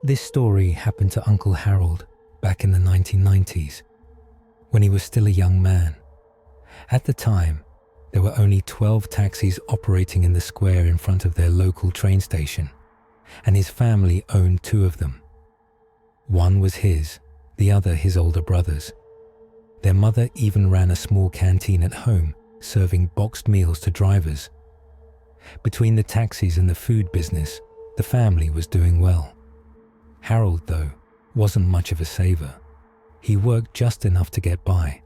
This story happened to Uncle Harold back in the 1990s, when he was still a young man. At the time, there were only 12 taxis operating in the square in front of their local train station, and his family owned 2 of them. One was his, the other his older brother's. Their mother even ran a small canteen at home, serving boxed meals to drivers. Between the taxis and the food business, the family was doing well. Harold, though, wasn't much of a saver. He worked just enough to get by.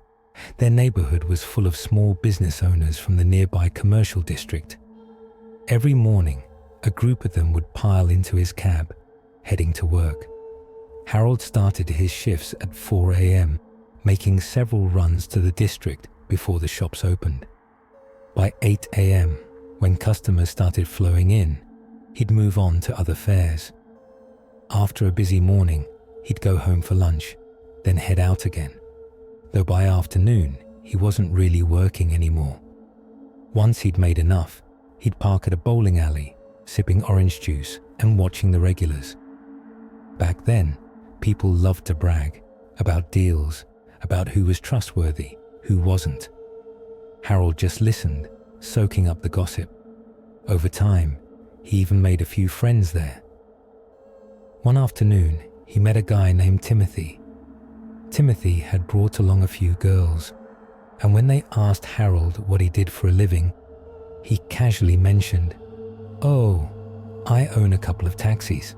Their neighborhood was full of small business owners from the nearby commercial district. Every morning, a group of them would pile into his cab, heading to work. Harold started his shifts at 4 a.m., making several runs to the district before the shops opened. By 8 a.m., when customers started flowing in, he'd move on to other fares. After a busy morning, he'd go home for lunch, then head out again. Though by afternoon, he wasn't really working anymore. Once he'd made enough, he'd park at a bowling alley, sipping orange juice and watching the regulars. Back then, people loved to brag about deals, about who was trustworthy, who wasn't. Harold just listened, soaking up the gossip. Over time, he even made a few friends there. One afternoon, he met a guy named Timothy. Timothy had brought along a few girls, and when they asked Harold what he did for a living, he casually mentioned, "Oh, I own a couple of taxis."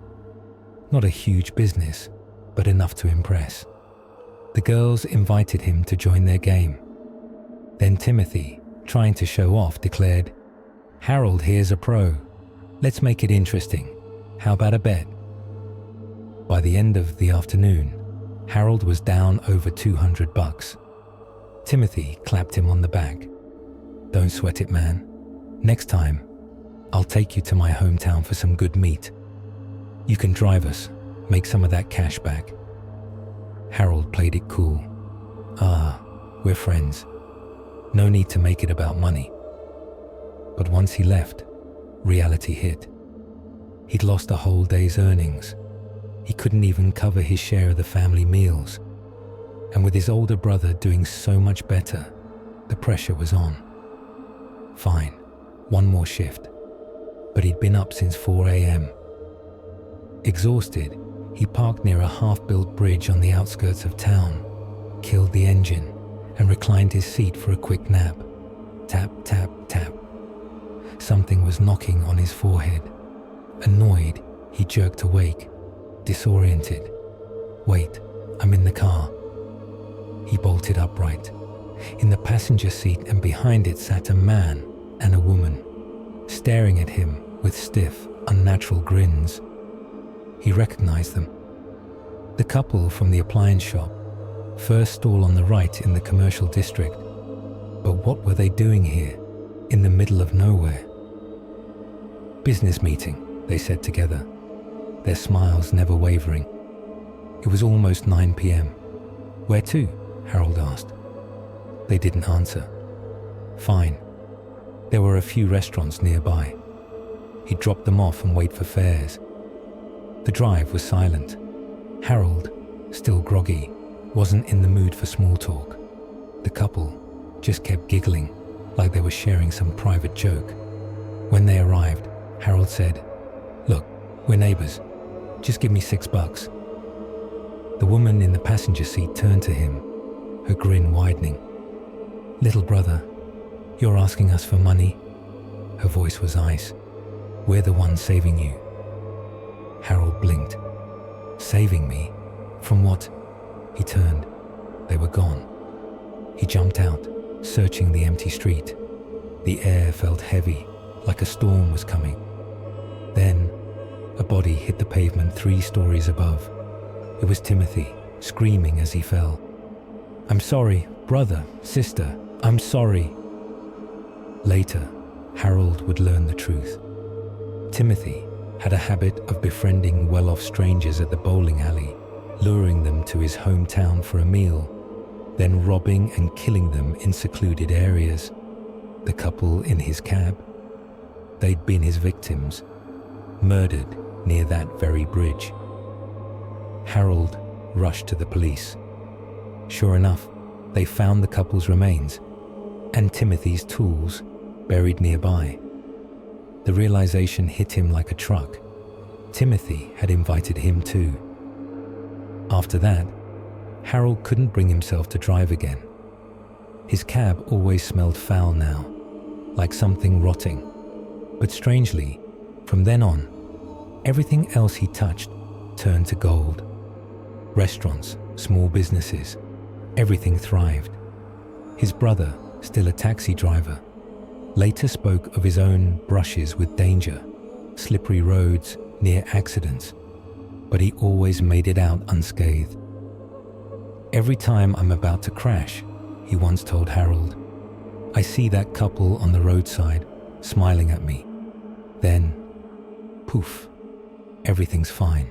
Not a huge business, but enough to impress. The girls invited him to join their game. Then Timothy, trying to show off, declared, "Harold here's a pro. Let's make it interesting. How about a bet?" By the end of the afternoon, Harold was down over $200. Timothy clapped him on the back. "Don't sweat it, man. Next time, I'll take you to my hometown for some good meat. You can drive us, make some of that cash back." Harold played it cool. We're friends. No need to make it about money. But once he left, reality hit. He'd lost a whole day's earnings. He couldn't even cover his share of the family meals. And with his older brother doing so much better, the pressure was on. Fine, one more shift. But he'd been up since 4 a.m. Exhausted, he parked near a half-built bridge on the outskirts of town, killed the engine, and reclined his seat for a quick nap. Tap, tap, tap. Something was knocking on his forehead. Annoyed, he jerked awake, disoriented. "Wait, I'm in the car." He bolted upright. In the passenger seat and behind it sat a man and a woman, staring at him with stiff, unnatural grins. He recognized them. The couple from the appliance shop, first stall on the right in the commercial district. But what were they doing here, in the middle of nowhere? "Business meeting," they said together, their smiles never wavering. It was almost 9 p.m. "Where to?" Harold asked. They didn't answer. Fine. There were a few restaurants nearby. He'd drop them off and wait for fares. The drive was silent. Harold, still groggy, wasn't in the mood for small talk. The couple just kept giggling, like they were sharing some private joke. When they arrived, Harold said, "Look, we're neighbors. Just give me $6. The woman in the passenger seat turned to him, her grin widening. "Little brother, you're asking us for money?" Her voice was ice. "We're the ones saving you." Harold blinked. "Saving me? From what?" He turned. They were gone. He jumped out, searching the empty street. The air felt heavy, like a storm was coming. Then, a body hit the pavement 3 stories above. It was Timothy, screaming as he fell. "I'm sorry, brother, sister, I'm sorry." Later, Harold would learn the truth. Timothy had a habit of befriending well-off strangers at the bowling alley, luring them to his hometown for a meal, then robbing and killing them in secluded areas. The couple in his cab, they'd been his victims, murdered near that very bridge. Harold rushed to the police. Sure enough, they found the couple's remains and Timothy's tools buried nearby. The realization hit him like a truck. Timothy had invited him too. After that, Harold couldn't bring himself to drive again. His cab always smelled foul now, like something rotting. But strangely, from then on, everything else he touched turned to gold. Restaurants, small businesses, everything thrived. His brother, still a taxi driver, later spoke of his own brushes with danger, slippery roads, near accidents, but he always made it out unscathed. "Every time I'm about to crash," he once told Harold, "I see that couple on the roadside smiling at me. Then, poof, everything's fine."